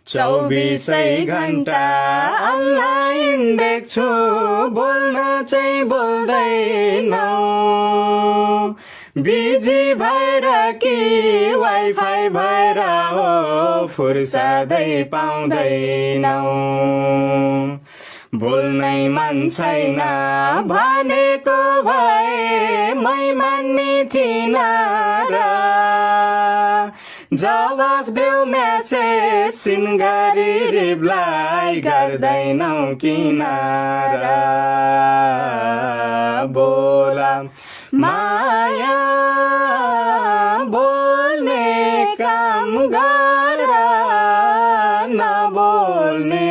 24 घण्टा अनलाइन देख्छु बोल्न चाहिँ बोल्दैनौ बिजी भएर कि वाइफाई भएर हो फुर्सदै पाउँदैनौ बोल्नै मन छैन भनेको भए मै मान्ने थिइन र जवाफ देऊ मेसेज सिन गरी रिप्लाई गर्दैनौ किन र बोला माया बोल्ने काम गर नबोल्ने